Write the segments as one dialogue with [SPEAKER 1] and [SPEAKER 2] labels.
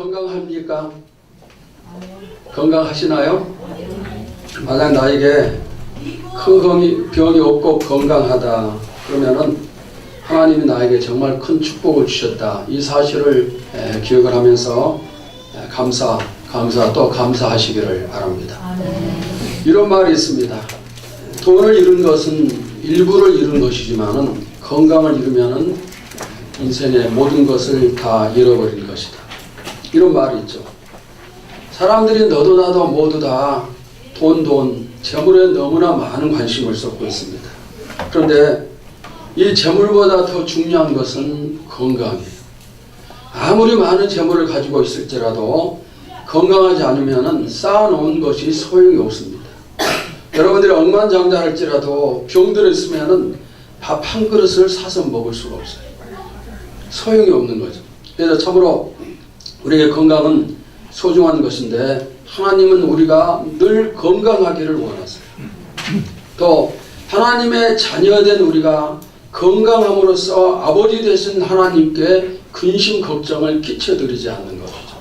[SPEAKER 1] 건강합니까? 건강하시나요? 만약 나에게 큰 병이 없고 건강하다 그러면은 하나님이 나에게 정말 큰 축복을 주셨다. 이 사실을 기억을 하면서 감사 또 감사하시기를 바랍니다. 이런 말이 있습니다. 돈을 잃은 것은 일부를 잃은 것이지만은 건강을 잃으면은 인생의 모든 것을 다 잃어버린 것이다. 이런 말이 있죠. 사람들이 너도 나도 모두 다 돈, 재물에 너무나 많은 관심을 쏟고 있습니다. 그런데 이 재물보다 더 중요한 것은 건강이에요. 아무리 많은 재물을 가지고 있을지라도 건강하지 않으면 쌓아놓은 것이 소용이 없습니다. 여러분들이 억만장자할지라도 병들어 있으면 밥 한 그릇을 사서 먹을 수가 없어요. 소용이 없는 거죠. 그래서 참으로 우리의 건강은 소중한 것인데 하나님은 우리가 늘 건강하기를 원하세요. 또 하나님의 자녀된 우리가 건강함으로써 아버지 되신 하나님께 근심 걱정을 끼쳐드리지 않는 것이죠.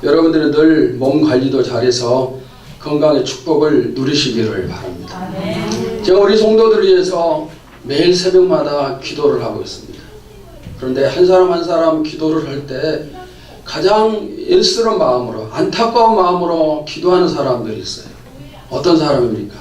[SPEAKER 1] 여러분들은 늘 몸 관리도 잘해서 건강의 축복을 누리시기를 바랍니다. 제가 우리 성도들을 위해서 매일 새벽마다 기도를 하고 있습니다. 그런데 한 사람 한 사람 기도를 할 때 가장 애쓰는 마음으로 안타까운 마음으로 기도하는 사람들이 있어요. 어떤 사람입니까?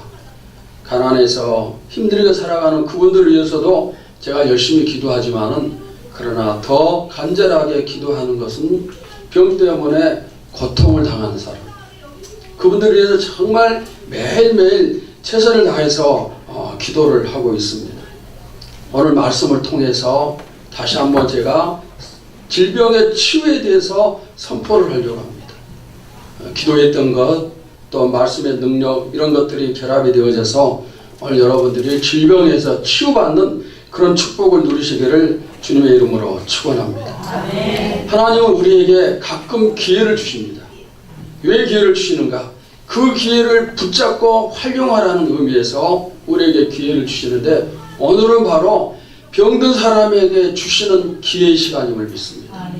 [SPEAKER 1] 가난해서 힘들게 살아가는 그분들을 위해서도 제가 열심히 기도하지만은 그러나 더 간절하게 기도하는 것은 병 때문에 고통을 당하는 사람. 그분들을 위해서 정말 매일매일 최선을 다해서 기도를 하고 있습니다. 오늘 말씀을 통해서 다시 한번 제가 질병의 치유에 대해서 선포를 하려고 합니다. 기도했던 것, 또 말씀의 능력 이런 것들이 결합이 되어져서 오늘 여러분들이 질병에서 치유받는 그런 축복을 누리시기를 주님의 이름으로 축원합니다. 하나님은 우리에게 가끔 기회를 주십니다. 왜 기회를 주시는가? 그 기회를 붙잡고 활용하라는 의미에서 우리에게 기회를 주시는데 오늘은 바로 병든 사람에게 주시는 기회의 시간임을 믿습니다.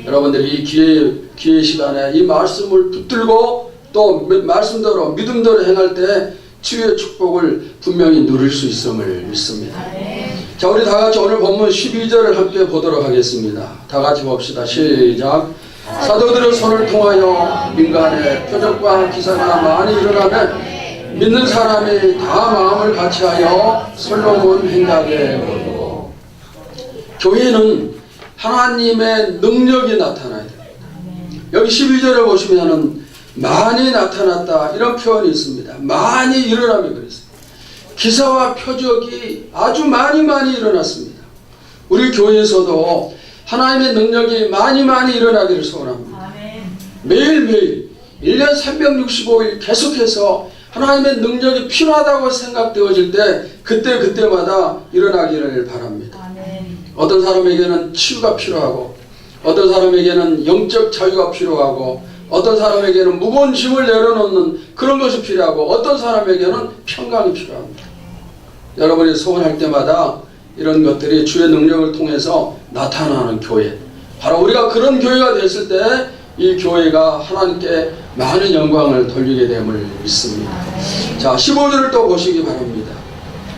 [SPEAKER 1] 여러분들이 이 기회의 시간에 이 말씀을 붙들고 또 말씀대로 믿음대로 행할 때 치유의 축복을 분명히 누릴 수 있음을 믿습니다. 자, 우리 다 같이 오늘 본문 12절을 함께 보도록 하겠습니다. 다 같이 봅시다. 시작. 사도들의 손을 통하여 민간에 표적과 기사가 많이 일어나면 믿는 사람이 다 마음을 같이하여 솔로몬 행각에 모이고. 교회는 하나님의 능력이 나타나야 됩니다. 여기 12절에 보시면은 많이 나타났다 이런 표현이 있습니다. 많이 일어나며 그랬어요. 기사와 표적이 아주 많이 일어났습니다. 우리 교회에서도 하나님의 능력이 많이 일어나기를 소원합니다. 매일매일 1년 365일 계속해서 하나님의 능력이 필요하다고 생각되어질 때 그때마다 일어나기를 바랍니다. 어떤 사람에게는 치유가 필요하고 어떤 사람에게는 영적 자유가 필요하고 어떤 사람에게는 무거운 짐을 내려놓는 그런 것이 필요하고 어떤 사람에게는 평강이 필요합니다. 여러분이 소원할 때마다 이런 것들이 주의 능력을 통해서 나타나는 교회, 바로 우리가 그런 교회가 됐을 때 이 교회가 하나님께 많은 영광을 돌리게 됨을 믿습니다. 자, 15절을 또 보시기 바랍니다.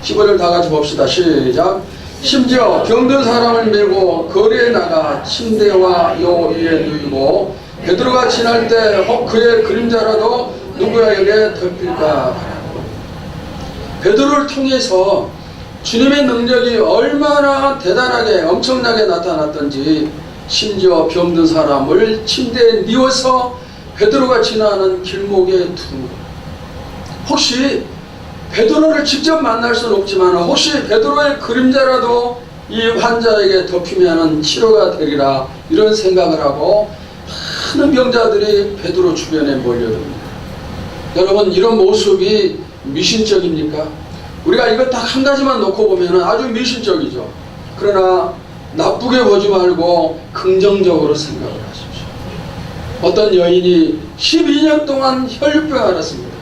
[SPEAKER 1] 15절 다 같이 봅시다. 시작. 심지어 병든 사람을 메고 거리에 나가 침대와 요 위에 누이고 베드로가 지날 때 혹 그의 그림자라도 누구에게 덮일까. 베드로를 통해서 주님의 능력이 얼마나 대단하게 엄청나게 나타났던지 심지어 병든 사람을 침대에 뉘어서 베드로가 지나는 길목에 두는 것. 혹시 베드로를 직접 만날 수는 없지만 혹시 베드로의 그림자라도 이 환자에게 덮이면 치료가 되리라 이런 생각을 하고 많은 병자들이 베드로 주변에 몰려듭니다. 여러분, 이런 모습이 미신적입니까? 우리가 이거 딱 한 가지만 놓고 보면 아주 미신적이죠. 그러나 나쁘게 보지 말고 긍정적으로 생각을 하십시오. 어떤 여인이 12년 동안 혈류병을 앓았습니다.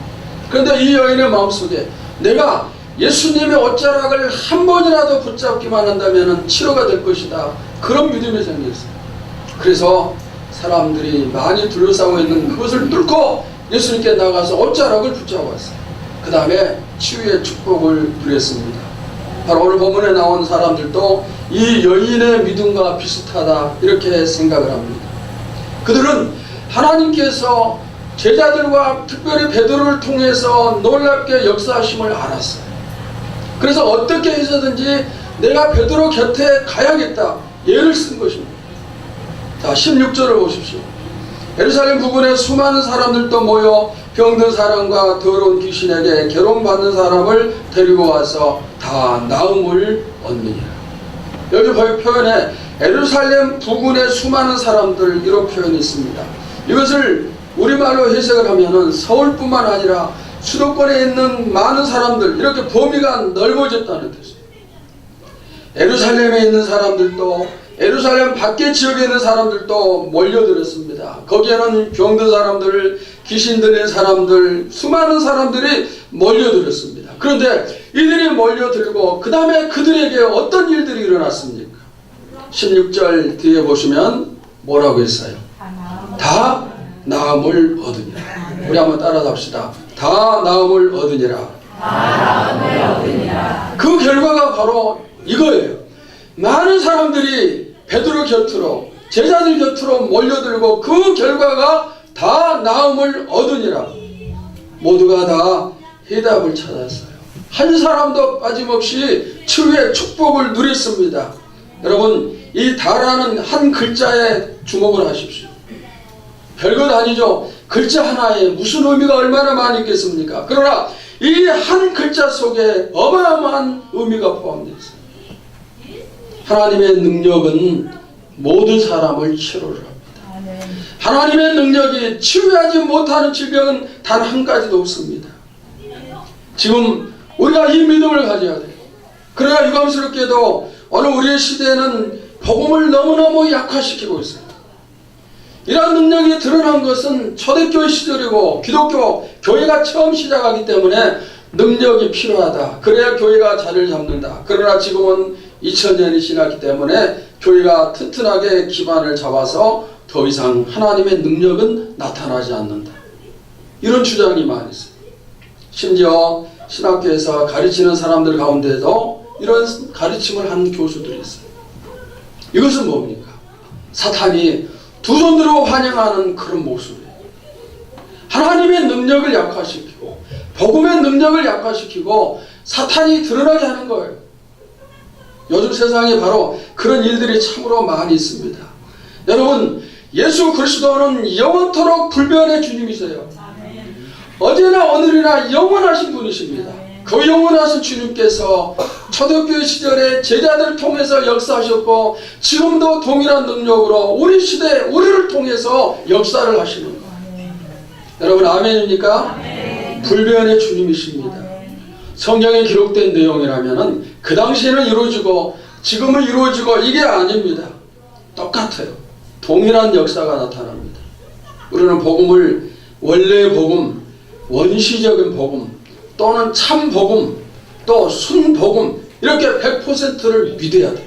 [SPEAKER 1] 그런데 이 여인의 마음속에 내가 예수님의 옷자락을 한 번이라도 붙잡기만 한다면 치료가 될 것이다. 그런 믿음이 생겼어요. 그래서 사람들이 많이 둘러싸고 있는 그것을 뚫고 예수님께 나가서 옷자락을 붙잡았어요. 그 다음에 치유의 축복을 누렸습니다. 바로 오늘 본문에 나온 사람들도 이 여인의 믿음과 비슷하다 이렇게 생각을 합니다. 그들은 하나님께서 제자들과 특별히 베드로를 통해서 놀랍게 역사하심을 알았어요. 그래서 어떻게 해서든지 내가 베드로 곁에 가야겠다 예를 쓴 것입니다. 자, 16절을 보십시오. 예루살렘 부근에 수많은 사람들도 모여 병든 사람과 더러운 귀신에게 괴로움받는 사람을 데리고 와서 다 나음을 얻느니라. 여기 표현에 예루살렘 부근에 수많은 사람들 이런 표현이 있습니다. 이것을 우리말로 해석을 하면은 서울뿐만 아니라 수도권에 있는 많은 사람들 이렇게 범위가 넓어졌다는 뜻이에요. 예루살렘에 있는 사람들도 예루살렘 밖의 지역에 있는 사람들도 몰려들었습니다. 거기에는 병든 사람들, 귀신 들린 사람들, 수많은 사람들이 몰려들었습니다. 그런데 이들이 몰려들고 그 다음에 그들에게 어떤 일들이 일어났습니까? 16절 뒤에 보시면 뭐라고 했어요? 다 나음을 얻으니라. 우리 한번 따라합시다. 다 나음을 얻으니라. 그 결과가 바로 이거예요. 많은 사람들이 베드로 곁으로 제자들 곁으로 몰려들고 그 결과가 다 나음을 얻으니라. 모두가 다 해답을 찾았어요. 한 사람도 빠짐없이 치유의 축복을 누렸습니다. 여러분, 이 다라는 한 글자에 주목을 하십시오. 별것 아니죠. 글자 하나에 무슨 의미가 얼마나 많이 있겠습니까? 그러나 이 한 글자 속에 어마어마한 의미가 포함되어 있어요. 하나님의 능력은 모든 사람을 치료를 합니다. 하나님의 능력이 치유하지 못하는 질병은 단 한 가지도 없습니다. 지금 우리가 이 믿음을 가져야 돼요. 그러나 유감스럽게도 오늘 우리의 시대에는 복음을 너무너무 약화시키고 있어요. 이러한 능력이 드러난 것은 초대교회 시절이고 기독교 교회가 처음 시작하기 때문에 능력이 필요하다. 그래야 교회가 자리를 잡는다. 그러나 지금은 2000년이 지났기 때문에 교회가 튼튼하게 기반을 잡아서 더 이상 하나님의 능력은 나타나지 않는다. 이런 주장이 많이 있어요. 심지어 신학교에서 가르치는 사람들 가운데도 이런 가르침을 한 교수들이 있어요. 이것은 뭡니까? 사탄이 두 손으로 환영하는 그런 모습이에요. 하나님의 능력을 약화시키고 복음의 능력을 약화시키고 사탄이 드러나게 하는 거예요. 요즘 세상에 바로 그런 일들이 참으로 많이 있습니다. 여러분, 예수 그리스도는 영원토록 불변의 주님이세요. 어제나 오늘이나 영원하신 분이십니다. 그 영원하신 주님께서 초대교회 시절에 제자들을 통해서 역사하셨고 지금도 동일한 능력으로 우리 시대 우리를 통해서 역사를 하시는 거예요. 여러분, 아멘입니까? 불변의 주님이십니다. 성경에 기록된 내용이라면 그 당시에는 이루어지고 지금은 이루어지고 이게 아닙니다. 똑같아요. 동일한 역사가 나타납니다. 우리는 복음을 원래의 복음, 원시적인 복음 또는 참 복음 또 순복음 이렇게 100%를 믿어야 돼요.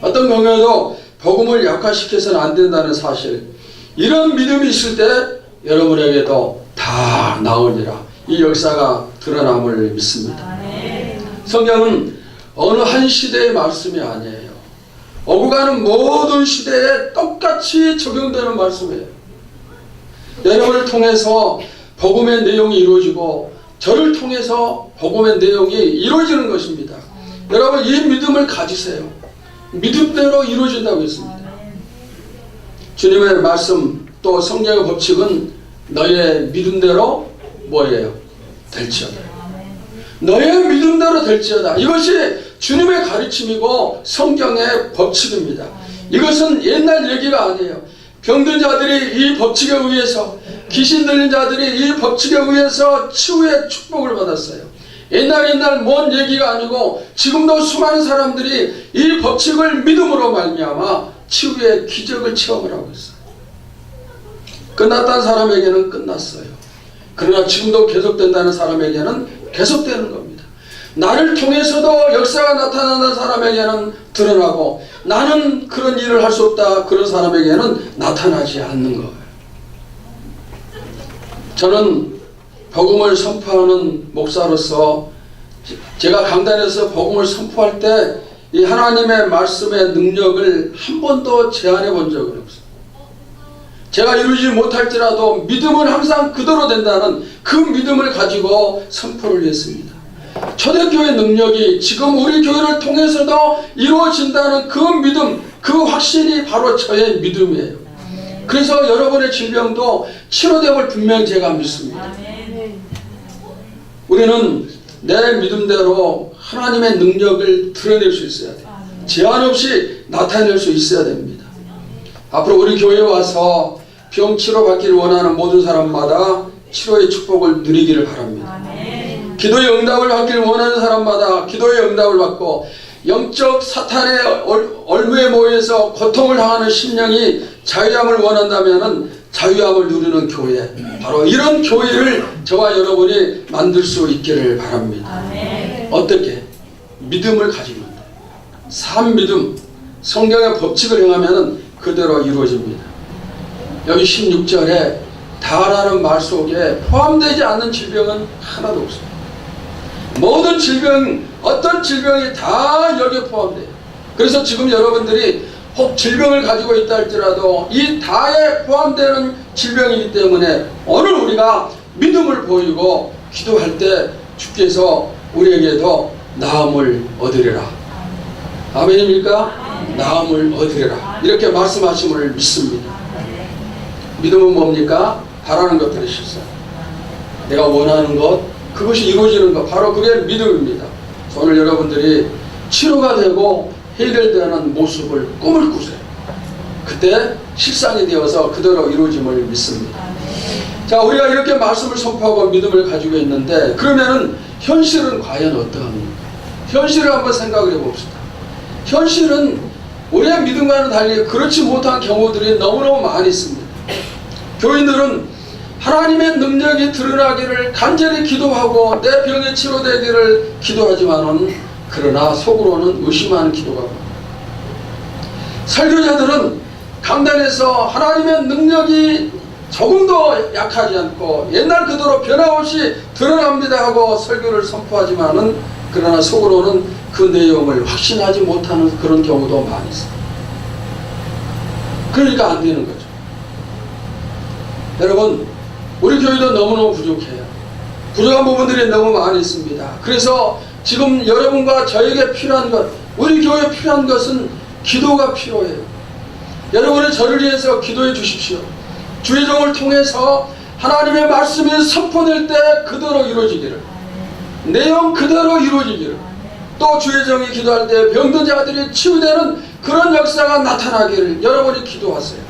[SPEAKER 1] 어떤 경우에도 복음을 약화시켜서는 안 된다는 사실, 이런 믿음이 있을 때 여러분에게도 다 나으리라 이 역사가 드러남을 믿습니다. 성경은 어느 한 시대의 말씀이 아니에요. 오고 가는 모든 시대에 똑같이 적용되는 말씀이에요. 여러분을 통해서 복음의 내용이 이루어지고 저를 통해서 복음의 내용이 이루어지는 것입니다. 여러분, 이 믿음을 가지세요. 믿음대로 이루어진다고 했습니다. 주님의 말씀 또 성경의 법칙은 너의 믿음대로 뭐예요? 될지어다. 너의 믿음대로 될지어다. 이것이 주님의 가르침이고 성경의 법칙입니다. 이것은 옛날 얘기가 아니에요. 병든 자들이 이 법칙에 의해서, 귀신 들린 자들이 이 법칙에 의해서 치유의 축복을 받았어요. 옛날 먼 얘기가 아니고 지금도 수많은 사람들이 이 법칙을 믿음으로 말미암아 치유의 기적을 체험을 하고 있어요. 끝났다는 사람에게는 끝났어요. 그러나 지금도 계속된다는 사람에게는 계속되는 겁니다. 나를 통해서도 역사가 나타나는 사람에게는 드러나고 나는 그런 일을 할 수 없다 그런 사람에게는 나타나지 않는 거예요. 저는 복음을 선포하는 목사로서 제가 강단에서 복음을 선포할 때 이 하나님의 말씀의 능력을 한 번도 제한해 본 적은 없어요. 제가 이루지 못할지라도 믿음은 항상 그대로 된다는 그 믿음을 가지고 선포를 했습니다. 초대교회 능력이 지금 우리 교회를 통해서도 이루어진다는 그 믿음, 그 확신이 바로 저의 믿음이에요. 그래서 여러분의 질병도 치료됨을 분명히 제가 믿습니다. 우리는 내 믿음대로 하나님의 능력을 드러낼 수 있어야 돼요. 제한 없이 나타낼 수 있어야 됩니다. 앞으로 우리 교회에 와서 병 치료받기를 원하는 모든 사람마다 치료의 축복을 누리기를 바랍니다. 기도의 응답을 받기를 원하는 사람마다 기도의 응답을 받고 영적 사탄의 얼무에 모여서 고통을 당하는 심령이 자유함을 원한다면 자유함을 누리는 교회, 바로 이런 교회를 저와 여러분이 만들 수 있기를 바랍니다. 어떻게? 믿음을 가지면 돼요. 산 믿음, 성경의 법칙을 행하면 그대로 이루어집니다. 여기 16절에 다라는 말 속에 포함되지 않는 질병은 하나도 없습니다. 모든 질병, 어떤 질병이 다 여기에 포함돼요. 그래서 지금 여러분들이 혹 질병을 가지고 있다 할지라도 이 다에 포함되는 질병이기 때문에 오늘 우리가 믿음을 보이고 기도할 때 주께서 우리에게도 나음을 얻으리라. 아멘입니까? 나음을 얻으리라. 이렇게 말씀하심을 믿습니다. 믿음은 뭡니까? 바라는 것들이 실상. 내가 원하는 것, 그것이 이루어지는 것, 바로 그게 믿음입니다. 오늘 여러분들이 치료가 되고 해결되는 모습을 꿈을 꾸세요. 그때 실상이 되어서 그대로 이루어짐을 믿습니다. 자, 우리가 이렇게 말씀을 선포하고 믿음을 가지고 있는데 그러면은 현실은 과연 어떠합니까? 현실을 한번 생각을 해봅시다. 현실은 우리의 믿음과는 달리 그렇지 못한 경우들이 너무너무 많이 있습니다. 교인들은 하나님의 능력이 드러나기를 간절히 기도하고 내 병이 치료되기를 기도하지만은 그러나 속으로는 의심하는 기도가 많아요. 설교자들은 강단에서 하나님의 능력이 조금도 약하지 않고 옛날 그대로 변함없이 드러납니다 하고 설교를 선포하지만은 그러나 속으로는 그 내용을 확신하지 못하는 그런 경우도 많이 있어요. 그러니까 안 되는 거죠. 여러분, 우리 교회도 너무너무 부족해요. 부족한 부분들이 너무 많이 있습니다. 그래서 지금 여러분과 저에게 필요한 것, 우리 교회에 필요한 것은 기도가 필요해요. 여러분은 저를 위해서 기도해 주십시오. 주의 종을 통해서 하나님의 말씀이 선포될 때 그대로 이루어지기를, 내용 그대로 이루어지기를, 또 주의 종이 기도할 때 병든 자들이 치유되는 그런 역사가 나타나기를 여러분이 기도하세요.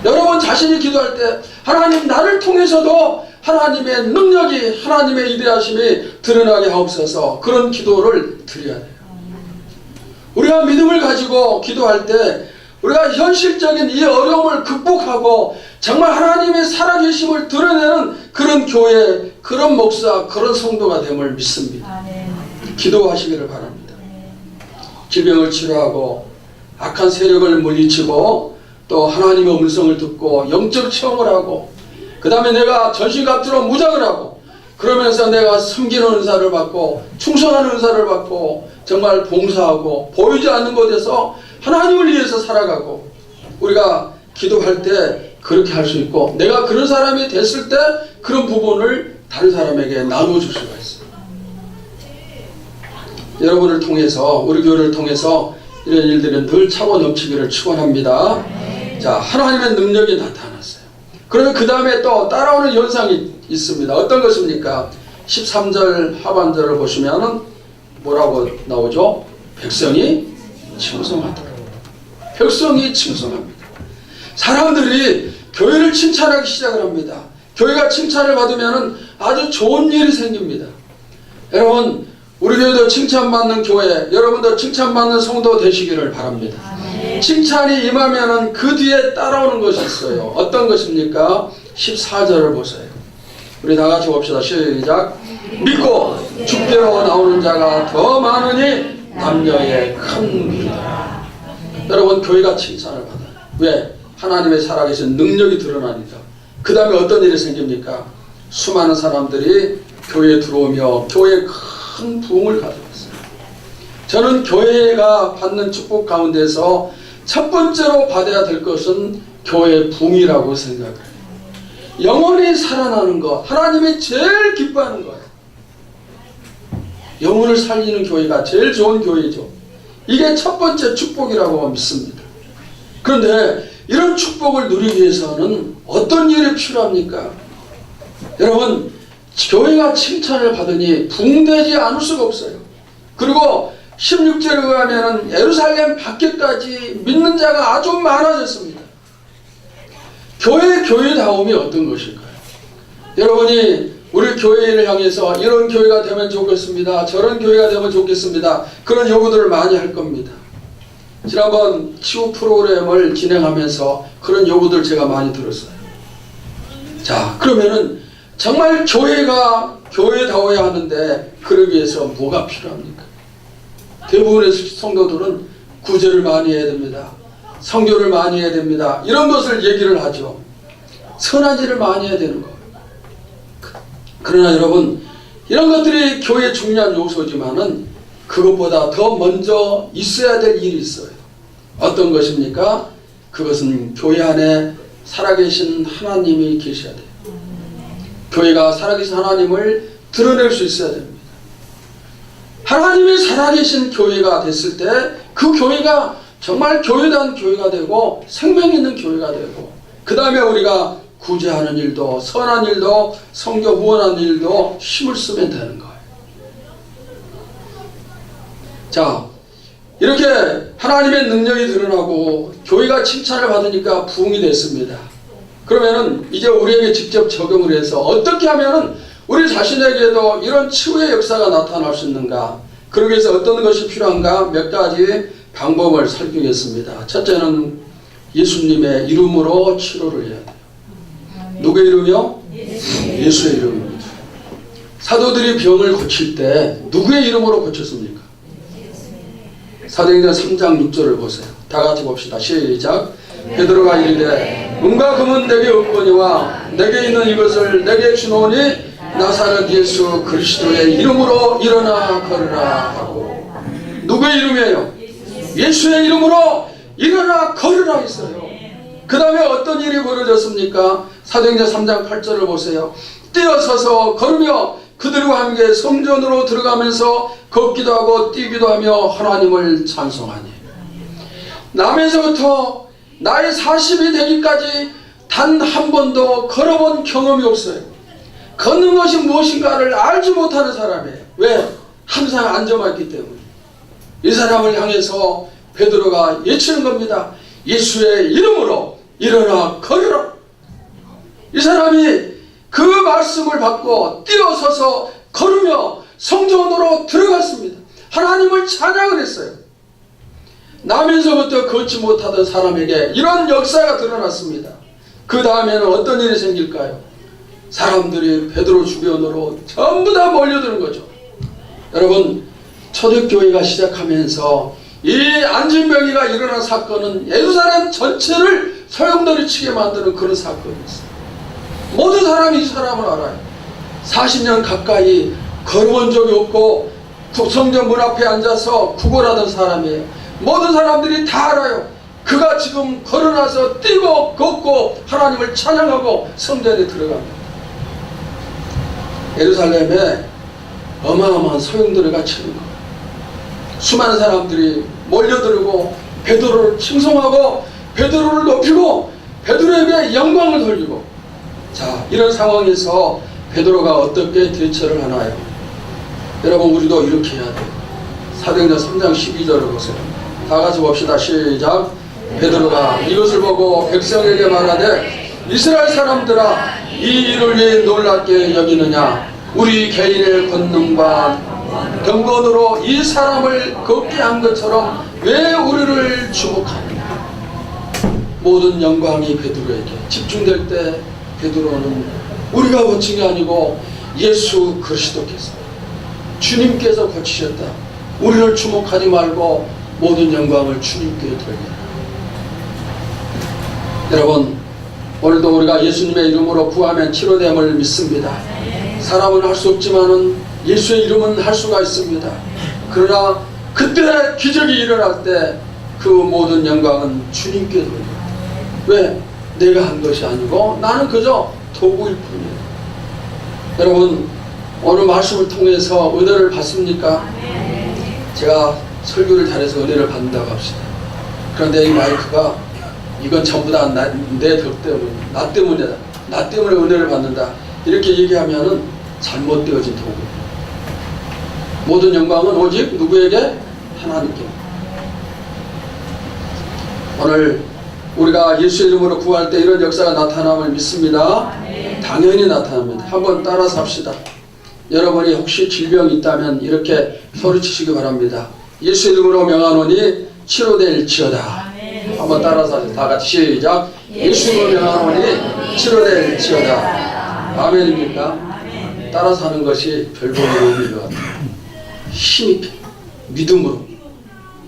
[SPEAKER 1] 여러분 자신이 기도할 때 하나님 나를 통해서도 하나님의 능력이, 하나님의 위대하심이 드러나게 하옵소서, 그런 기도를 드려야 돼요. 우리가 믿음을 가지고 기도할 때 우리가 현실적인 이 어려움을 극복하고 정말 하나님의 살아계심을 드러내는 그런 교회, 그런 목사, 그런 성도가 됨을 믿습니다. 기도하시기를 바랍니다. 질병을 치료하고 악한 세력을 물리치고 또 하나님의 음성을 듣고 영적 체험을 하고 그 다음에 내가 전신갑주로 무장을 하고 그러면서 내가 섬기는 은사를 받고 충성하는 은사를 받고 정말 봉사하고 보이지 않는 곳에서 하나님을 위해서 살아가고 우리가 기도할 때 그렇게 할 수 있고 내가 그런 사람이 됐을 때 그런 부분을 다른 사람에게 나눠줄 수가 있어요. 여러분을 통해서 우리 교회를 통해서 이런 일들은 늘 차고 넘치기를 축원합니다. 자, 하나님의 능력이 나타났어요. 그러면 그 다음에 또 따라오는 현상이 있습니다. 어떤 것입니까? 13절 하반절을 보시면은 뭐라고 나오죠? 백성이 칭송하다. 백성이 칭송합니다. 사람들이 교회를 칭찬하기 시작을 합니다. 교회가 칭찬을 받으면은 아주 좋은 일이 생깁니다. 여러분, 우리 교회도 칭찬받는 교회, 여러분도 칭찬받는 성도 되시기를 바랍니다. 칭찬이 임하면은 그 뒤에 따라오는 것이 있어요. 어떤 것입니까? 14절을 보세요. 우리 다 같이 봅시다. 시작. 믿고 주께로 나오는 자가 더 많으니 남녀의 큰 비다. 여러분, 교회가 칭찬을 받아요. 왜? 하나님의 살아계신 능력이 드러나니까. 그 다음에 어떤 일이 생깁니까? 수많은 사람들이 교회에 들어오며 교회에 큰 부흥을 가져왔어요. 저는 교회가 받는 축복 가운데서 첫 번째로 받아야 될 것은 교회의 부흥이라고 생각해요. 영혼이 살아나는 것, 하나님이 제일 기뻐하는 거예요. 영혼을 살리는 교회가 제일 좋은 교회죠. 이게 첫 번째 축복이라고 믿습니다. 그런데 이런 축복을 누리기 위해서는 어떤 일이 필요합니까? 여러분, 교회가 칭찬을 받으니 부흥되지 않을 수가 없어요. 그리고 16절에 의하면 예루살렘 밖에까지 믿는 자가 아주 많아졌습니다. 교회다움이 어떤 것일까요? 여러분이 우리 교회를 향해서 이런 교회가 되면 좋겠습니다, 저런 교회가 되면 좋겠습니다, 그런 요구들을 많이 할 겁니다. 지난번 치유 프로그램을 진행하면서 그런 요구들 제가 많이 들었어요. 자, 그러면은 정말 교회가 교회다워야 하는데 그러기 위해서 뭐가 필요합니까? 대부분의 성도들은 구제를 많이 해야 됩니다, 성교를 많이 해야 됩니다, 이런 것을 얘기를 하죠. 선한 일을 많이 해야 되는 거예요. 그러나 여러분, 이런 것들이 교회의 중요한 요소지만은 그것보다 더 먼저 있어야 될 일이 있어요. 어떤 것입니까? 그것은 교회 안에 살아계신 하나님이 계셔야 돼요. 교회가 살아계신 하나님을 드러낼 수 있어야 됩니다. 하나님이 살아계신 교회가 됐을 때 그 교회가 정말 교회다운 교회가 되고 생명 있는 교회가 되고, 그 다음에 우리가 구제하는 일도, 선한 일도, 성교 후원하는 일도 힘을 쓰면 되는 거예요. 자, 이렇게 하나님의 능력이 드러나고 교회가 칭찬을 받으니까 부흥이 됐습니다. 그러면은 이제 우리에게 직접 적용을 해서 어떻게 하면은 우리 자신에게도 이런 치유의 역사가 나타날 수 있는가, 그러기 위해서 어떤 것이 필요한가, 몇 가지 방법을 살피겠습니다. 첫째는 예수님의 이름으로 치료를 해야 돼요. 누구의 이름이요? 예수의 이름입니다. 사도들이 병을 고칠 때 누구의 이름으로 고쳤습니까? 사도행전 3장 6절을 보세요. 다 같이 봅시다. 시작. 베드로가 이르되 은과 금은 내게 없거니와 내게 있는 이것을 내게 주노니 나사렛 예수 그리스도의 이름으로 일어나 걸으라 하고. 누구의 이름이에요? 예수의 이름으로 일어나 걸으라 했어요. 그 다음에 어떤 일이 벌어졌습니까? 사도행전 3장 8절을 보세요. 뛰어서서 걸으며 그들과 함께 성전으로 들어가면서 걷기도 하고 뛰기도 하며 하나님을 찬송하니. 남에서부터 나이 40이 되기까지 단 한 번도 걸어본 경험이 없어요. 걷는 것이 무엇인가를 알지 못하는 사람이에요. 왜? 항상 앉아만 있기 때문에. 이 사람을 향해서 베드로가 외치는 겁니다. 예수의 이름으로 일어나 걸으라. 이 사람이 그 말씀을 받고 뛰어서서 걸으며 성전으로 들어갔습니다. 하나님을 찬양을 했어요. 나면서부터 걷지 못하던 사람에게 이런 역사가 드러났습니다. 그 다음에는 어떤 일이 생길까요? 사람들이 베드로 주변으로 전부 다 몰려드는 거죠. 여러분, 초대교회가 시작하면서 이 안진병이가 일어난 사건은 예루살렘 전체를 소용돌이치게 만드는 그런 사건이었어요. 모든 사람이 이 사람을 알아요. 40년 가까이 걸어본 적이 없고 성전 문 앞에 앉아서 구걸하던 사람이에요. 모든 사람들이 다 알아요. 그가 지금 걸어나서 뛰고 걷고 하나님을 찬양하고 성전에 들어갑니다. 예루살렘에 어마어마한 소용돌이가 치는 거예요. 수많은 사람들이 몰려들고 베드로를 칭송하고 베드로를 높이고 베드로에게 영광을 돌리고. 자, 이런 상황에서 베드로가 어떻게 대처를 하나요? 여러분, 우리도 이렇게 해야 돼요. 사도행전 3장 12절을 보세요. 다 같이 봅시다. 시작. 베드로가 이것을 보고 백성에게 말하되 이스라엘 사람들아, 이 일을 왜 놀랍게 여기느냐? 우리 개인의 권능과 경건으로 이 사람을 걷게 한 것처럼 왜 우리를 주목하느냐? 모든 영광이 베드로에게 집중될 때 베드로는 우리가 고친 게 아니고 예수 그리스도께서, 주님께서 고치셨다. 우리를 주목하지 말고 모든 영광을 주님께 돌려라. 여러분, 오늘도 우리가 예수님의 이름으로 구하면 치료됨을 믿습니다. 사람은 할 수 없지만은 예수의 이름은 할 수가 있습니다. 그러나 그때 기적이 일어날 때 그 모든 영광은 주님께 돌려라. 왜? 내가 한 것이 아니고 나는 그저 도구일 뿐이에요. 여러분, 오늘 말씀을 통해서 은혜를 받습니까? 제가 설교를 잘해서 은혜를 받는다고 합시다. 그런데 이 마이크가 이건 전부 다 내 덕 때문에, 나 때문이다, 나 때문에 은혜를 받는다, 이렇게 얘기하면은 잘못되어진 도구예요. 모든 영광은 오직 누구에게? 하나님께. 오늘 우리가 예수 이름으로 구할 때 이런 역사가 나타남을 믿습니다. 당연히 나타납니다. 한번 따라서 합시다. 여러분이 혹시 질병이 있다면 이렇게 소리치시기 바랍니다. 예수 이름으로 명하노니 치료될지어다. 한번 따라서 하세요. 다 같이 시작. 예수 이름으로 명하노니 치료될지어다. 아멘입니까? 따라서 하는 것이 별볼의 의미인 것 같아요. 힘있게, 믿음으로.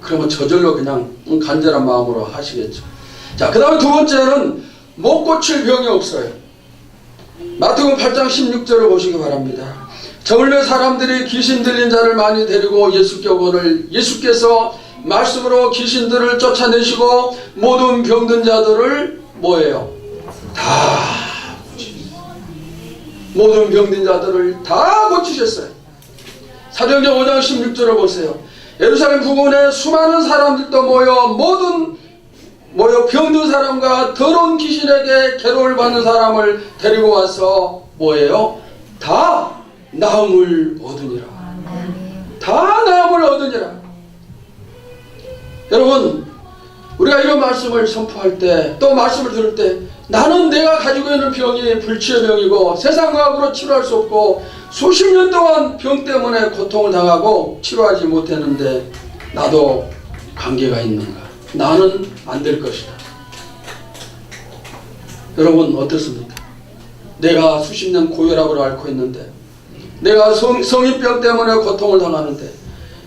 [SPEAKER 1] 그러면 저절로 그냥 간절한 마음으로 하시겠죠. 자, 그 다음에 두 번째는 못 고칠 병이 없어요. 마태복음 8장 16절을 보시기 바랍니다. 저물매 사람들이 귀신 들린 자를 많이 데리고 예수께 오거늘 예수께서 말씀으로 귀신들을 쫓아내시고 모든 병든 자들을 뭐예요? 다 고치셨어요. 모든 병든 자들을 다 고치셨어요. 사도행전 5장 16절을 보세요. 예루살렘 부근에 수많은 사람들도 모여 병든 사람과 더러운 귀신에게 괴로움을 받는 사람을 데리고 와서 뭐예요? 다 나음을 얻으니라. 다 나음을 얻으니라. 여러분, 우리가 이런 말씀을 선포할 때, 또 말씀을 들을 때, 나는 내가 가지고 있는 병이 불치의 병이고 세상과학으로 치료할 수 없고 수십 년 동안 병 때문에 고통을 당하고 치료하지 못했는데 나도 관계가 있는가? 나는 안 될 것이다. 여러분 어떻습니까? 내가 수십 년 고혈압을 앓고 있는데, 내가 성인병 때문에 고통을 당하는데,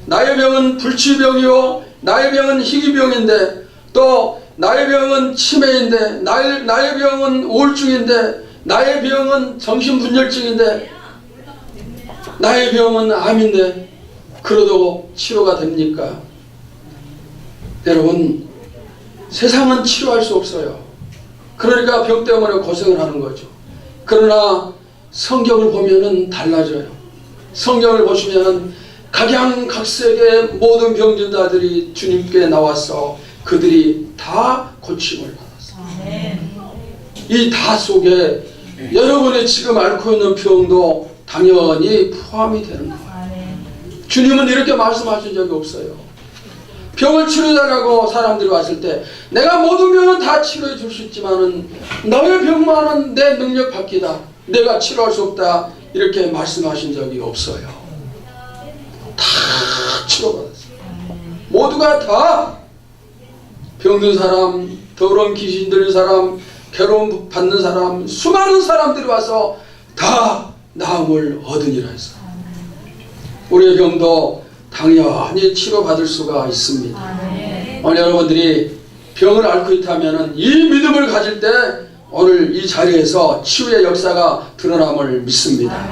[SPEAKER 1] 나의 병은 불치병이요, 나의 병은 희귀병인데, 또 나의 병은 치매인데, 나의 병은 우울증인데, 나의 병은 정신분열증인데, 나의 병은 암인데 그러도 치료가 됩니까? 여러분, 세상은 치료할 수 없어요. 그러니까 병 때문에 고생을 하는 거죠. 그러나 성경을 보면은 달라져요. 성경을 보시면은 각양각색의 모든 병든 자들이 주님께 나와서 그들이 다 고침을 받았어요. 이 다 속에 여러분이 지금 앓고 있는 병도 당연히 포함이 되는 거예요. 주님은 이렇게 말씀하신 적이 없어요. 병을 치료해달라고 사람들이 왔을 때 내가 모든 병은 다 치료해 줄 수 있지만은 너의 병만은 내 능력 밖이다, 내가 치료할 수 없다, 이렇게 말씀하신 적이 없어요. 다 치료받았어요. 모두가 다 병든 사람, 더러운 귀신 들린 사람, 괴로움 받는 사람, 수많은 사람들이 와서 다 나음을 얻으니라 했어. 우리의 병도 당연히 치료받을 수가 있습니다. 오늘 여러분들이 병을 앓고 있다면 이 믿음을 가질 때 오늘 이 자리에서 치유의 역사가 드러남을 믿습니다.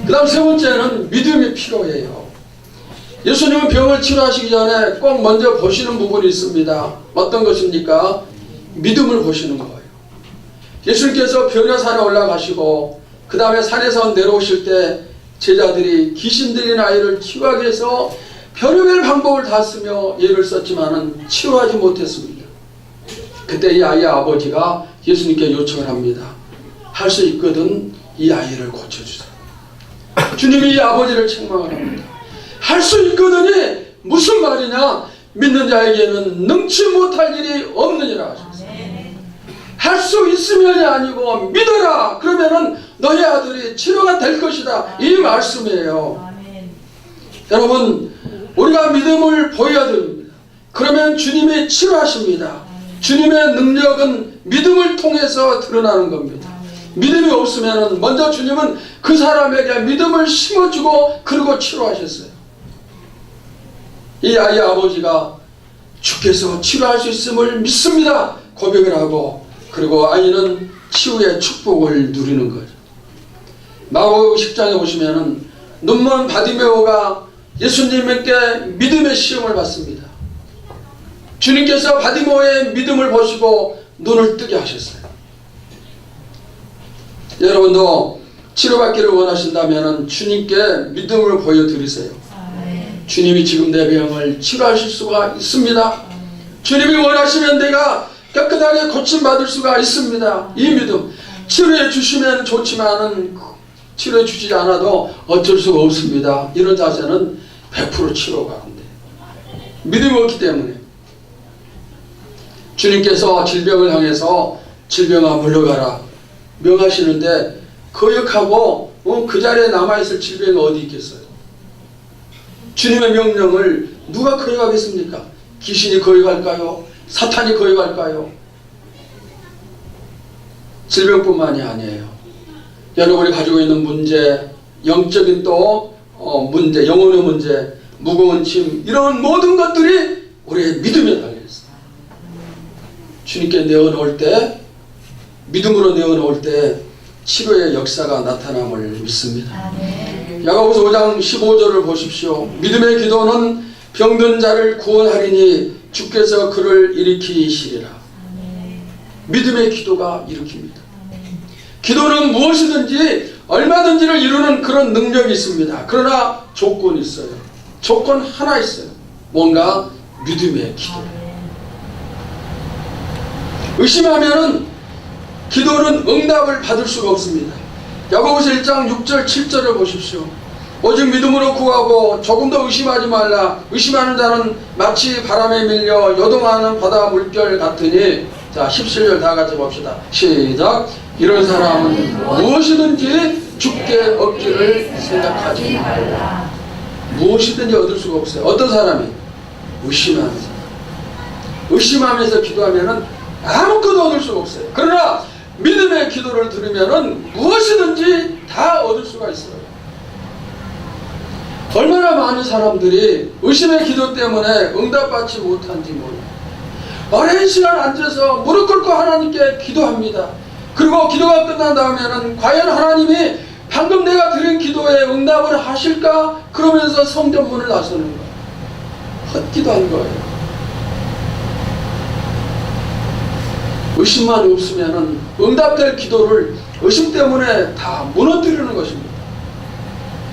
[SPEAKER 1] 그 다음 세 번째는 믿음이 필요해요. 예수님은 병을 치료하시기 전에 꼭 먼저 보시는 부분이 있습니다. 어떤 것입니까? 믿음을 보시는 거예요. 예수님께서 변화산에 올라가시고 그 다음에 산에서 내려오실 때 제자들이 귀신 들린 아이를 치유하기 위해서 별의별 방법을 다 쓰며 예를 썼지만은 치유하지 못했습니다. 그때 이 아이의 아버지가 예수님께 요청을 합니다. 할 수 있거든 이 아이를 고쳐주세요. 주님이 이 아버지를 책망을 합니다. 할 수 있거든이 무슨 말이냐? 믿는 자에게는 능치 못할 일이 없느니라 하셨어요. 할 수 있으면이 아니고 믿어라, 그러면은 너희 아들이 치료가 될 것이다, 이 말씀이에요. 여러분, 우리가 믿음을 보여야 됩니다. 그러면 주님이 치료하십니다. 주님의 능력은 믿음을 통해서 드러나는 겁니다. 믿음이 없으면 먼저 주님은 그 사람에게 믿음을 심어주고 그리고 치료하셨어요. 이 아이의 아버지가 주께서 치료할 수 있음을 믿습니다 고백을 하고, 그리고 아이는 치유의 축복을 누리는 거죠. 마가복음 10장에 보시면은 눈먼 바디메오가 예수님께 믿음의 시험을 받습니다. 주님께서 바디메오의 믿음을 보시고 눈을 뜨게 하셨어요. 여러분도 치료받기를 원하신다면 주님께 믿음을 보여드리세요. 주님이 지금 내 병을 치료하실 수가 있습니다. 주님이 원하시면 내가 깨끗하게 고침받을 수가 있습니다. 이 믿음. 치료해 주시면 좋지만은 치료해 주지 않아도 어쩔 수가 없습니다. 이런 자세는 100% 치료가 안 돼요. 믿음이 없기 때문에. 주님께서 질병을 향해서 질병아 물러가라 명하시는데 거역하고 그 자리에 남아있을 질병이 어디 있겠어요? 주님의 명령을 누가 거역하겠습니까? 귀신이 거역할까요? 사탄이 거역할까요? 질병뿐만이 아니에요. 여러분이 가지고 있는 문제, 영적인 또 문제, 영혼의 문제, 무거운 짐, 이런 모든 것들이 우리의 믿음에 달려있어요. 주님께 내어놓을 때, 믿음으로 내어놓을 때 치료의 역사가 나타남을 믿습니다. 야고보서 5장 15절을 보십시오. 믿음의 기도는 병든 자를 구원하리니 주께서 그를 일으키시리라. 믿음의 기도가 일으킵니다. 기도는 무엇이든지 얼마든지를 이루는 그런 능력이 있습니다. 그러나 조건이 있어요. 조건 하나 있어요. 뭔가 믿음의 기도. 의심하면은 기도는 응답을 받을 수가 없습니다. 야고보서 1장 6절 7절을 보십시오. 오직 믿음으로 구하고 조금 더 의심하지 말라. 의심하는 자는 마치 바람에 밀려 요동하는 바다 물결 같으니. 자, 17절 다 같이 봅시다. 시작. 이런 사람은 무엇이든지 주께 얻기를 생각하지 말라. 무엇이든지 얻을 수가 없어요. 어떤 사람이? 의심하면서. 의심하면서 기도하면은 아무것도 얻을 수가 없어요. 그러나 믿음의 기도를 들으면은 무엇이든지 다 얻을 수가 있어요. 얼마나 많은 사람들이 의심의 기도 때문에 응답받지 못한지 몰라요. 오랜 시간 앉아서 무릎 꿇고 하나님께 기도합니다. 그리고 기도가 끝난 다음에는 과연 하나님이 방금 내가 드린 기도에 응답을 하실까? 그러면서 성전문을 나서는 거예요. 헛기도한 거예요. 의심만 없으면 응답될 기도를 의심 때문에 다 무너뜨리는 것입니다.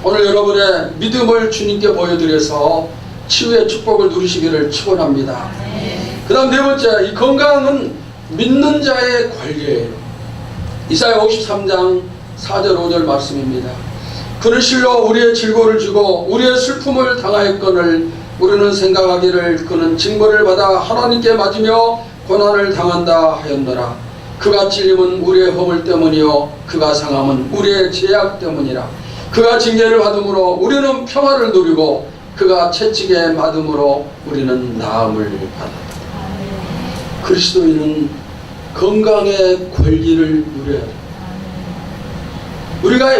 [SPEAKER 1] 오늘 여러분의 믿음을 주님께 보여드려서 치유의 축복을 누리시기를 축원합니다. 그 다음 네 번째, 이 건강은 믿는 자의 권리예요. 이사야 53장 4절 5절 말씀입니다. 그는 실로 우리의 질고를 주고 우리의 슬픔을 당하였거늘 우리는 생각하기를 그는 징벌을 받아 하나님께 맞으며 고난을 당한다 하였노라. 그가 찔림은 우리의 허물 때문이요 그가 상함은 우리의 죄악 때문이라. 그가 징계를 받음으로 우리는 평화를 누리고 그가 채찍에 맞음으로 우리는 나음을 받았다. 그리스도인은 건강의 권리를 누려야 돼요.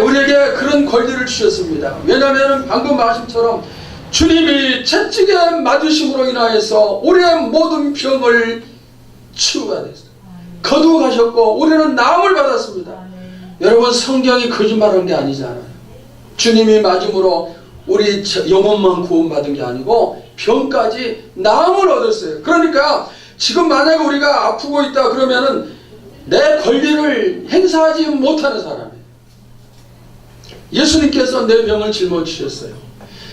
[SPEAKER 1] 우리에게 그런 권리를 주셨습니다. 왜냐하면 방금 말씀처럼 주님이 채찍에 맞으심으로 인하여서 우리의 모든 병을 치유가 됐어요. 거두어 가셨고 우리는 나음을 받았습니다. 여러분, 성경이 거짓말하는 게 아니잖아요. 주님이 맞음으로 우리 영혼만 구원받은 게 아니고 병까지 나음을 얻었어요. 그러니까 지금 만약에 우리가 아프고 있다 그러면은 내 권리를 행사하지 못하는 사람이에요. 예수님께서 내 병을 짊어지셨어요.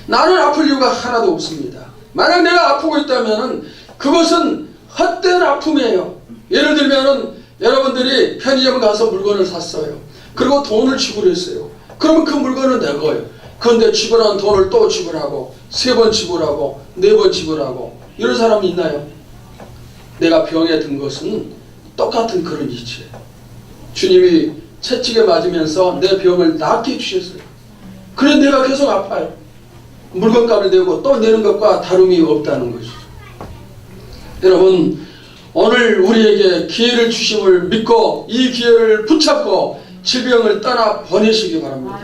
[SPEAKER 1] 나는 아플 이유가 하나도 없습니다. 만약 내가 아프고 있다면은 그것은 헛된 아픔이에요. 예를 들면은 여러분들이 편의점 가서 물건을 샀어요. 그리고 돈을 지불했어요. 그러면 그 물건은 내 거예요. 그런데 지불한 돈을 또 지불하고 3번 지불하고 4번 지불하고 이런 사람이 있나요? 내가 병에 든 것은 똑같은 그런 이치예요. 주님이 채찍에 맞으면서 내 병을 낫게 해주셨어요. 그런데 내가 계속 아파요. 물건값을 내고 또 내는 것과 다름이 없다는 것이죠. 여러분, 오늘 우리에게 기회를 주심을 믿고 이 기회를 붙잡고 질병을 떠나 보내시기 바랍니다.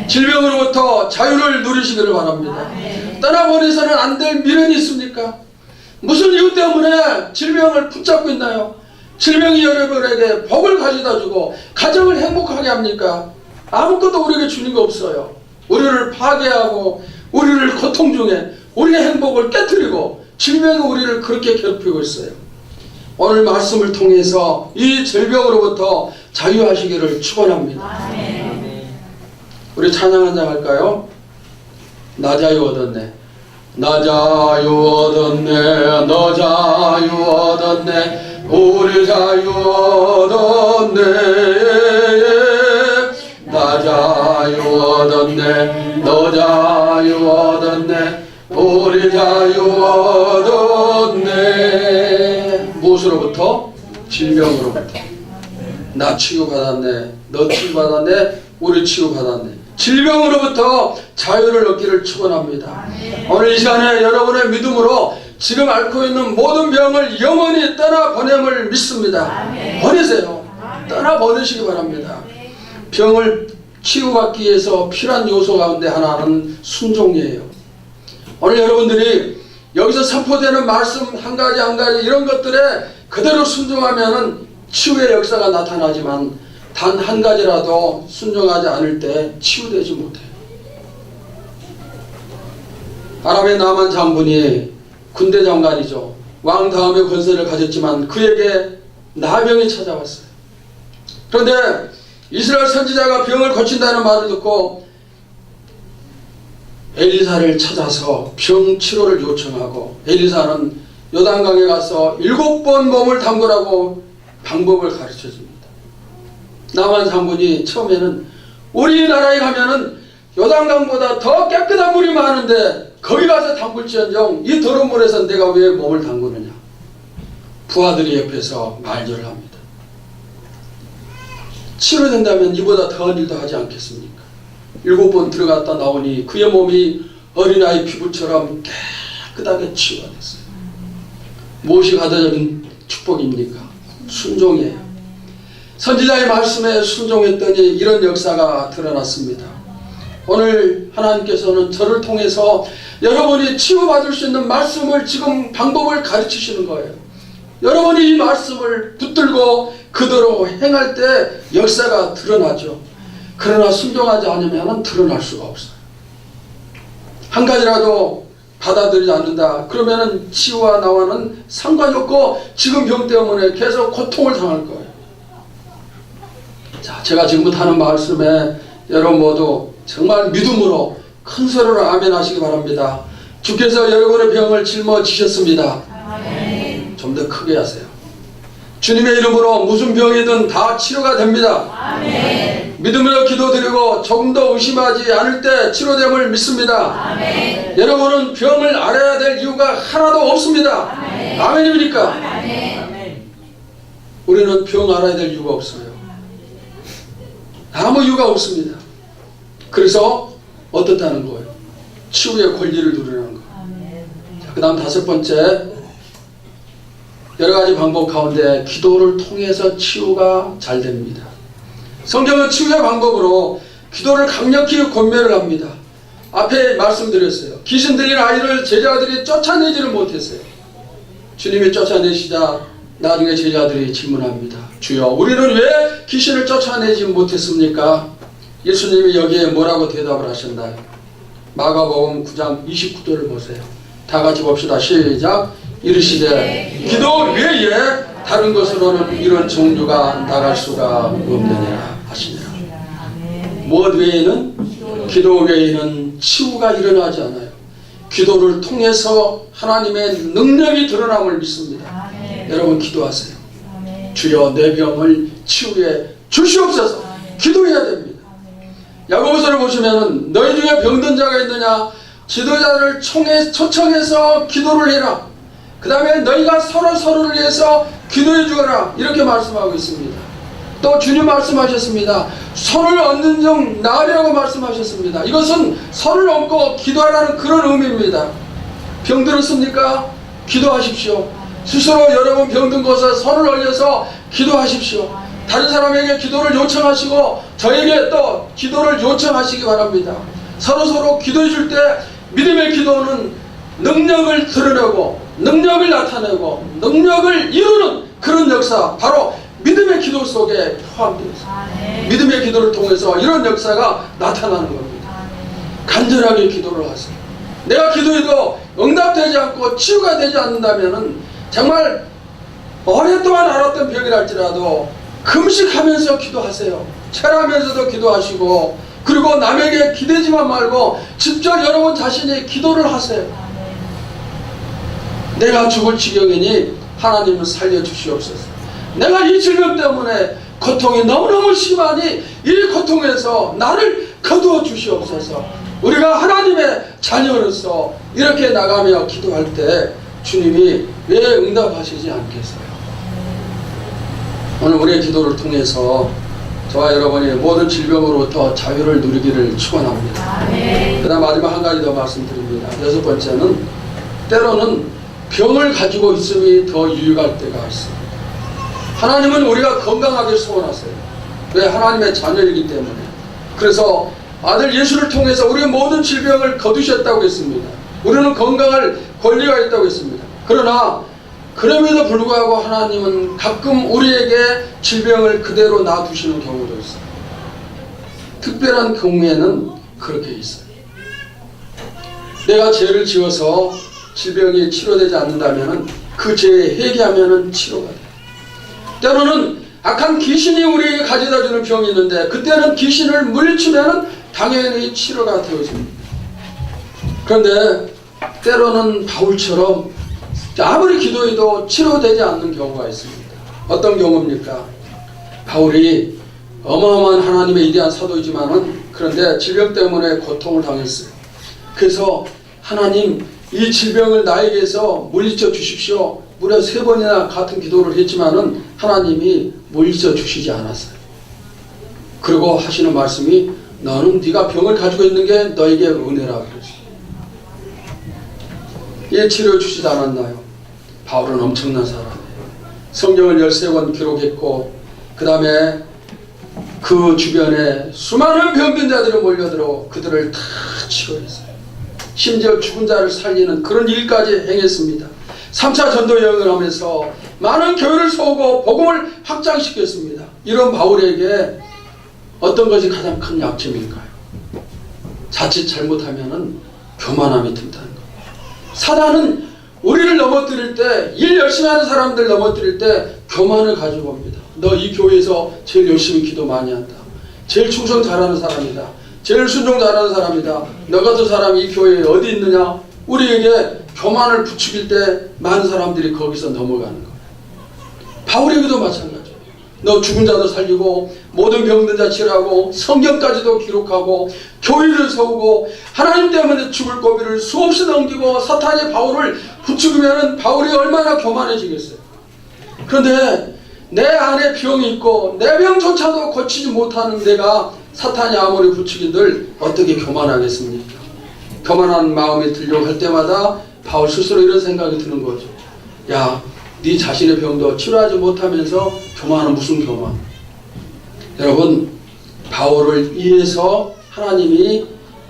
[SPEAKER 1] 질병으로부터 자유를 누리시기를 바랍니다. 떠나 보내서는 안 될 미련이 있습니까? 무슨 이유 때문에 질병을 붙잡고 있나요? 질병이 여러분에게 복을 가져다 주고 가정을 행복하게 합니까? 아무것도 우리에게 주는 거 없어요. 우리를 파괴하고 우리를 고통 중에 우리의 행복을 깨뜨리고 질병이 우리를 그렇게 괴롭히고 있어요. 오늘 말씀을 통해서 이 질병으로부터 자유하시기를 축원합니다. 우리 찬양 한 장 할까요? 나 자유 얻었네. 나 자유 얻었네. 너 자유 얻었네. 우리 자유 얻었네. 나 자유 얻었네. 너 자유 얻었네. 우리 자유 얻었네. 무엇으로부터? 질병으로부터. 나 치유받았네. 너 치유받았네. 우리 치유받았네. 질병으로부터 자유를 얻기를 축원합니다. 오늘 이 시간에 여러분의 믿음으로 지금 앓고 있는 모든 병을 영원히 떠나보냄을 믿습니다. 보내세요. 떠나보내시기 바랍니다. 병을 치유받기 위해서 필요한 요소 가운데 하나는 순종이에요. 오늘 여러분들이 여기서 선포되는 말씀 한 가지 한 가지 이런 것들에 그대로 순종하면은 치유의 역사가 나타나지만 단 한 가지라도 순종하지 않을 때 치유되지 못해요. 아람의 나만 장군이 군대 장관이죠. 왕 다음의 권세를 가졌지만 그에게 나병이 찾아왔어요. 그런데 이스라엘 선지자가 병을 고친다는 말을 듣고 엘리사를 찾아서 병 치료를 요청하고 엘리사는 요단강에 가서 7번 몸을 담그라고 방법을 가르쳐줍니다. 나만 장군이 처음에는 우리나라에 가면은 요단강보다 더 깨끗한 물이 많은데 거기 가서 담글지언정 이 더러운 물에서 내가 왜 몸을 담그느냐. 부하들이 옆에서 말절을 합니다. 치료된다면 이보다 더한 일도 하지 않겠습니까? 7번 들어갔다 나오니 그의 몸이 어린아이 피부처럼 깨끗하게 치유가 됐어요. 무엇이 가져진 축복입니까? 순종이에요. 선지자의 말씀에 순종했더니 이런 역사가 드러났습니다. 오늘 하나님께서는 저를 통해서 여러분이 치유받을 수 있는 말씀을 지금 방법을 가르치시는 거예요. 여러분이 이 말씀을 붙들고 그대로 행할 때 역사가 드러나죠. 그러나 순종하지 않으면 드러날 수가 없어요. 한 가지라도 받아들이지 않는다. 그러면 치유와 나와는 상관이 없고 지금 병 때문에 계속 고통을 당할 거예요. 자, 제가 지금부터 하는 말씀에 여러분 모두 정말 믿음으로 큰 소리로 아멘 하시기 바랍니다. 주께서 여러분의 병을 짊어지셨습니다. 좀 더 크게 하세요. 주님의 이름으로 무슨 병이든 다 치료가 됩니다. 아멘. 믿음으로 기도드리고 조금 더 의심하지 않을 때 치료됨을 믿습니다. 아멘. 여러분은 병을 앓아야 될 이유가 하나도 없습니다. 아멘. 아멘입니까? 아멘. 우리는 병 앓아야 될 이유가 없어요. 아무 이유가 없습니다. 그래서 어떻다는 거예요? 치유의 권리를 누리는 거. 그 다음 5번째, 여러가지 방법 가운데 기도를 통해서 치유가 잘 됩니다. 성경은 치유의 방법으로 기도를 강력히 권면을 합니다. 앞에 말씀드렸어요. 귀신 들린 아이를 제자들이 쫓아내지를 못했어요. 주님이 쫓아내시자 나중에 제자들이 질문합니다. 주여, 우리는 왜 귀신을 쫓아내지 못했습니까? 예수님이 여기에 뭐라고 대답을 하셨나요? 마가복음 9장 29절을 보세요. 다 같이 봅시다. 시작. 이르시되 기도 외에 다른 것으로는 이런 종류가 나갈 수가 없느냐 하시니라. 무엇 외에는? 기도 외에는 치유가 일어나지 않아요. 기도를 통해서 하나님의 능력이 드러남을 믿습니다. 여러분 기도하세요. 주여, 내 병을 치유해 주시옵소서. 기도해야 됩니다. 야고보서를 보시면은 너희 중에 병든 자가 있느냐, 지도자를 초청해서 기도를 해라. 그 다음에 너희가 서로를 위해서 기도해 주거라. 이렇게 말씀하고 있습니다. 또 주님 말씀하셨습니다. 손을 얹는 중 나으리라고 말씀하셨습니다. 이것은 손을 얹고 기도하라는 그런 의미입니다. 병들었습니까? 기도하십시오. 스스로 여러분 병든 곳에 손을 올려서 기도하십시오. 다른 사람에게 기도를 요청하시고 저에게 또 기도를 요청하시기 바랍니다. 서로 기도해 줄 때 믿음의 기도는 능력을 드러내고 능력을 나타내고 능력을 이루는 그런 역사, 바로 믿음의 기도 속에 포함되어 있습니다. 믿음의 기도를 통해서 이런 역사가 나타나는 겁니다. 간절하게 기도를 하세요. 내가 기도해도 응답되지 않고 치유가 되지 않는다면 정말 오랫동안 앓았던 병이랄지라도 금식하면서 기도하세요. 철하면서도 기도하시고, 그리고 남에게 기대지만 말고 직접 여러분 자신이 기도를 하세요. 내가 죽을 지경이니 하나님은 살려주시옵소서. 내가 이 질병 때문에 고통이 너무너무 심하니 이 고통에서 나를 거두어 주시옵소서. 우리가 하나님의 자녀로서 이렇게 나가며 기도할 때 주님이 왜 응답하시지 않겠어요? 오늘 우리의 기도를 통해서 저와 여러분이 모든 질병으로부터 자유를 누리기를 축원합니다. 그 다음 마지막 한 가지 더 말씀드립니다. 6번째는 때로는 병을 가지고 있음이 더 유익할 때가 있습니다. 하나님은 우리가 건강하게 소원하세요. 왜? 하나님의 자녀이기 때문에. 그래서 아들 예수를 통해서 우리의 모든 질병을 거두셨다고 했습니다. 우리는 건강할 권리가 있다고 했습니다. 그러나 그럼에도 불구하고 하나님은 가끔 우리에게 질병을 그대로 놔두시는 경우도 있어요. 특별한 경우에는 그렇게 있어요. 내가 죄를 지어서 질병이 치료되지 않는다면 그 죄에 회개하면 치료가 돼요. 때로는 악한 귀신이 우리에게 가져다주는 병이 있는데 그때는 귀신을 물리치면 당연히 치료가 되어집니다. 그런데 때로는 바울처럼 아무리 기도해도 치료되지 않는 경우가 있습니다. 어떤 경우입니까? 바울이 어마어마한 하나님의 위대한 사도이지만은 그런데 질병 때문에 고통을 당했어요. 그래서 하나님, 이 질병을 나에게서 물리쳐 주십시오. 무려 3번이나 같은 기도를 했지만은 하나님이 물리쳐 주시지 않았어요. 그리고 하시는 말씀이 너는 네가 병을 가지고 있는 게 너에게 은혜라 그랬어요. 예, 치료해 주시지 않았나요? 바울은 엄청난 사람이에요. 성경을 13권 기록했고 그 다음에 그 주변에 수많은 병든 자들이 몰려들어 그들을 다 치료했어요. 심지어 죽은 자를 살리는 그런 일까지 행했습니다. 3차 전도 여행을 하면서 많은 교회를 세우고 복음을 확장시켰습니다. 이런 바울에게 어떤 것이 가장 큰 약점일까요? 자칫 잘못하면 교만함이 든다는 것. 사단은 우리를 넘어뜨릴 때, 일 열심히 하는 사람들 넘어뜨릴 때 교만을 가지고 옵니다. 너 이 교회에서 제일 열심히 기도 많이 한다. 제일 충성 잘하는 사람이다. 제일 순종 잘하는 사람이다. 너 같은 사람이 이 교회에 어디 있느냐? 우리에게 교만을 부추길 때 많은 사람들이 거기서 넘어가는 거예요. 바울에게도 마찬가지예요. 너 죽은 자도 살리고 모든 병든 자 치료하고 성경까지도 기록하고 교회를 세우고 하나님 때문에 죽을 고비를 수없이 넘기고 사탄이 바울을 부추기면 바울이 얼마나 교만해지겠어요. 그런데 내 안에 병이 있고 내 병조차도 고치지 못하는 내가 사탄이 아무리 부추기들 어떻게 교만하겠습니까? 교만한 마음이 들려고 할 때마다 바울 스스로 이런 생각이 드는 거죠. 야, 네 자신의 병도 치료하지 못하면서 교만은 무슨 교만? 여러분, 바울을 위해서 하나님이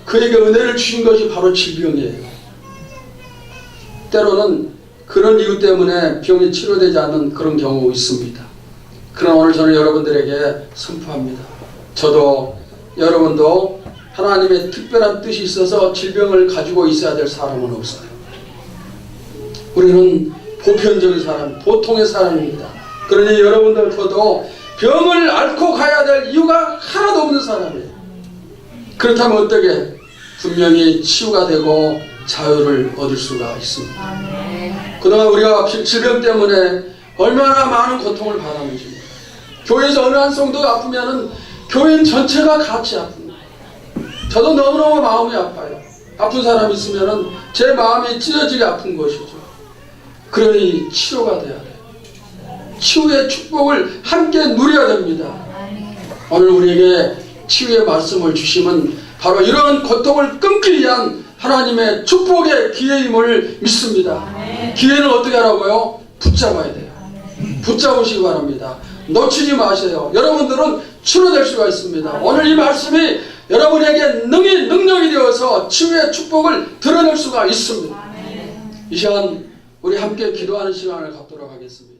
[SPEAKER 1] 그에게 은혜를 주신 것이 바로 질병이에요. 때로는 그런 이유 때문에 병이 치료되지 않는 그런 경우 있습니다. 그러나 오늘 저는 여러분들에게 선포합니다. 저도 여러분도 하나님의 특별한 뜻이 있어서 질병을 가지고 있어야 될 사람은 없어요. 우리는 보편적인 사람, 보통의 사람입니다. 그러니 여러분들 저도 병을 앓고 가야 될 이유가 하나도 없는 사람이에요. 그렇다면 어떻게? 분명히 치유가 되고 자유를 얻을 수가 있습니다. 그동안 우리가 질병 때문에 얼마나 많은 고통을 받았는지, 교회에서 어느 한 성도가 아프면은 교인 전체가 같이 아픕니다. 저도 너무너무 마음이 아파요. 아픈 사람이 있으면은 제 마음이 찢어지게 아픈 것이죠. 그러니 치료가 돼야 돼요. 치유의 축복을 함께 누려야 됩니다. 오늘 우리에게 치유의 말씀을 주시면 바로 이런 고통을 끊기 위한 하나님의 축복의 기회임을 믿습니다. 기회는 어떻게 하라고요? 붙잡아야 돼요. 붙잡으시기 바랍니다. 놓치지 마세요. 여러분들은 치료될 수가 있습니다. 오늘 이 말씀이 여러분에게 능력이 되어서 치유의 축복을 드러낼 수가 있습니다. 이 시간 우리 함께 기도하는 시간을 갖도록 하겠습니다.